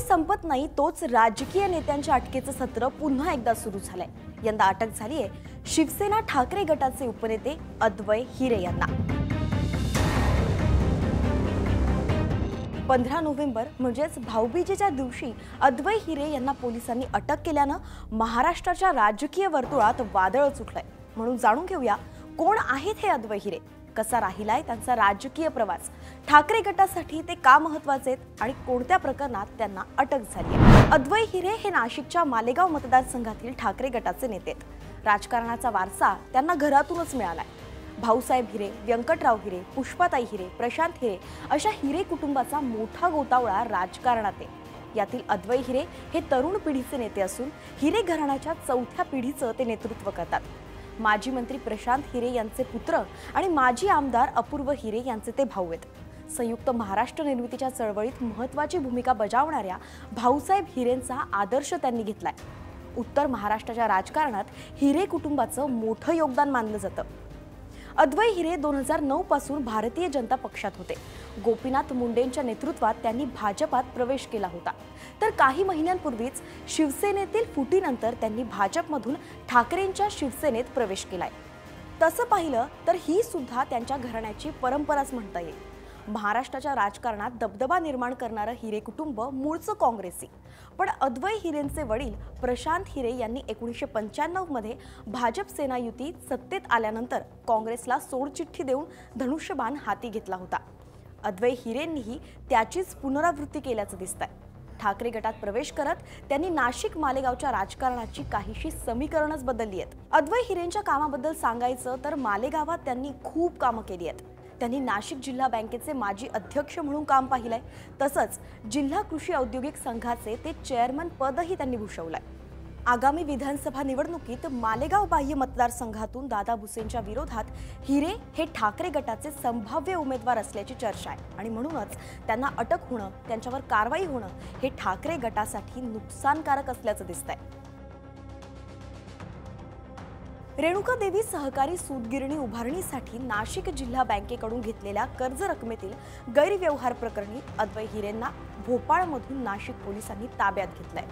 संपत नाही तोच राजकीय नेत्यांच्या अटकेचं सत्र पुन्हा एकदा सुरू झालंय। यंदा अटक झालीये शिवसेना ठाकरे गटाचे उपनेते अद्वै हिरे यांना। 15 नोव्हेंबर म्हणजेच भाऊबीजेच्या दिवशी अद्वै हिरे यांना पोलिसांनी अटक केल्यानं महाराष्ट्राच्या राजकीय वर्तुळात वादळच उठलंय। म्हणून जाणून घेऊया कोण आहेत हे अद्वै हिरे, कसा राहिलाय त्यांचा राजकीय प्रवास, ठाकरे गटासाठी ते का महत्त्वाचे आहेत आणि कोणत्या प्रकरणात त्यांना अटक झाली आहे। अद्वै हिरे हे नाशिकच्या मालेगाव मतदारसंघातील ठाकरे गटाचे नेते आहेत। राजकारणाचा वारसा त्यांना घरातूनच मिळालाय। भाऊसाहेब हिरे, व्यंकटराव हिरे, पुष्पाताई हिरे, प्रशांत हिरे अशा हिरे कुटुंबाचा मोठा गोतावळा राजकारणात आहे। यातील अद्वै हिरे हे तरुण पिढीचे नेते असून हिरे घराण्याच्या चौथ्या पिढीचं ते नेतृत्व करतात। माजी मंत्री प्रशांत हिरे यांचे पुत्र आणि माजी आमदार अपूर्व हिरे यांचे ते भाऊ आहेत। संयुक्त महाराष्ट्र निर्मितीच्या चळवळीत महत्त्वाची भूमिका बजावणाऱ्या भाऊसाहेब हिरेंचा आदर्श त्यांनी घेतलाय। उत्तर महाराष्ट्राच्या राजकारणात हिरे कुटुंबाचं मोठं योगदान मानलं जातं। अद्वै हिरे 2009 पासून भारतीय जनता पक्षात होते। गोपीनाथ मुंडेंच्या नेतृत्वात त्यांनी भाजपात प्रवेश केला होता, तर काही महिन्यांपूर्वीच शिवसेनेतील फुटीनंतर त्यांनी भाजपमधून ठाकरेंच्या शिवसेनेत प्रवेश केलाय। तसं पाहिलं तर ही सुद्धा त्यांच्या घराण्याची परंपराच म्हणता येईल। महाराष्ट्राच्या राजकारणात दबदबा निर्माण करणारं हिरे कुटुंब मूळचं काँग्रेसी, पण अद्वै हिरेंचे वडील प्रशांत हिरे यांनी 1995 मध्ये भाजप सेना युती सत्तेत आल्यानंतर काँग्रेसला सोडचिठ्ठी देऊन धनुष्यबाण हाती घेतला होता। अद्वै हिरेंनीही त्याचीच पुनरावृत्ती केल्याचं दिसतंय। ठाकरे गटात प्रवेश करत त्यांनी नाशिक मालेगावच्या राजकारणाची काहीशी समीकरणच बदलली आहेत। अद्वै हिरेंच्या कामाबद्दल सांगायचं तर मालेगावात त्यांनी खूप कामं केली आहेत। त्यांनी नाशिक जिल्हा बँकेचे माजी अध्यक्ष म्हणून काम पाहिलंय, तसंच जिल्हा कृषी औद्योगिक संघाचे ते चेअरमन पदही त्यांनी भूषवलंय। आगामी विधानसभा निवडणुकीत मालेगाव बाह्य मतदारसंघातून दादा भुसेंच्या विरोधात हिरे हे ठाकरे गटाचे संभाव्य उमेदवार असल्याची चर्चा आहे आणि म्हणूनच त्यांना अटक होणं, त्यांच्यावर कारवाई होणं हे ठाकरे गटासाठी नुकसानकारक असल्याचं दिसतंय। रेणुका देवी सहकारी सूतगिरणी उभारणीसाठी नाशिक जिल्हा बँकेकडून घेतलेल्या कर्ज रकमेतील गैरव्यवहार प्रकरणी अद्वै हिरेंना भोपाळमधून नाशिक पोलिसांनी ताब्यात घेतलंय।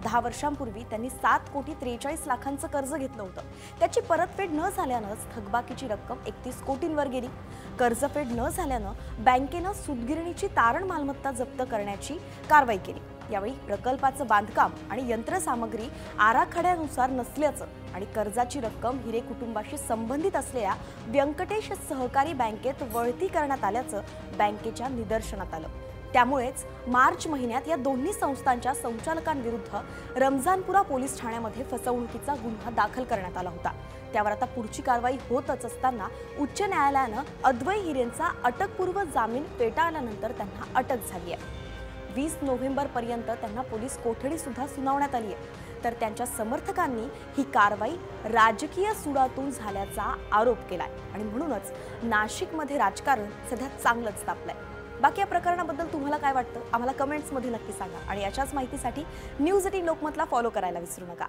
10 वर्षांपूर्वी त्यांनी 7,43,00,000 कर्ज घेतलं होतं। त्याची परतफेड न झाल्यानंच थकबाकीची रक्कम 31 कोटींवर गेली। कर्जफेड न झाल्यानं बँकेनं सूतगिरणीची तारण मालमत्ता जप्त करण्याची कारवाई केली। यावेळी प्रकल्पाचं बांधकाम आणि यंत्रसामग्री आराखड्यानुसार नसल्याचं आणि कर्जाची रक्कम हिरे कुटुंबाशी संबंधित असलेल्या व्यंकटेश सहकारी बँकेत वळती करण्यात आल्याचं बँकेच्या निदर्शनात आलं। त्यामुळेच मार्च महिन्यात या दोन्ही संस्थांच्या संचालकांविरुद्ध रमजानपुरा पोलीस ठाण्यामध्ये फसवणुकीचा गुन्हा दाखल करण्यात आला होता। त्यावर आता पुढची कारवाई होतच असताना उच्च न्यायालयानं अद्वै हिरेंचा अटकपूर्व जामीन फेटाळल्यानंतर त्यांना अटक झाली आहे। 20 नोव्हेंबर पर्यंत त्यांना पोलीस कोठडी सुद्धा सुनावण्यात आली आहे, तर त्यांच्या समर्थकांनी ही कारवाई राजकीय सुडातून झाल्याचा आरोप केलाय आणि म्हणूनच नाशिकमध्ये राजकारण सध्या चांगलंच तापलंय। बाकी या प्रकरणाबद्दल तुम्हाला काय वाटतं आम्हाला कमेंट्समध्ये नक्की सांगा आणि अशाच माहितीसाठी न्यूज 18 लोकमतला फॉलो करायला विसरू नका।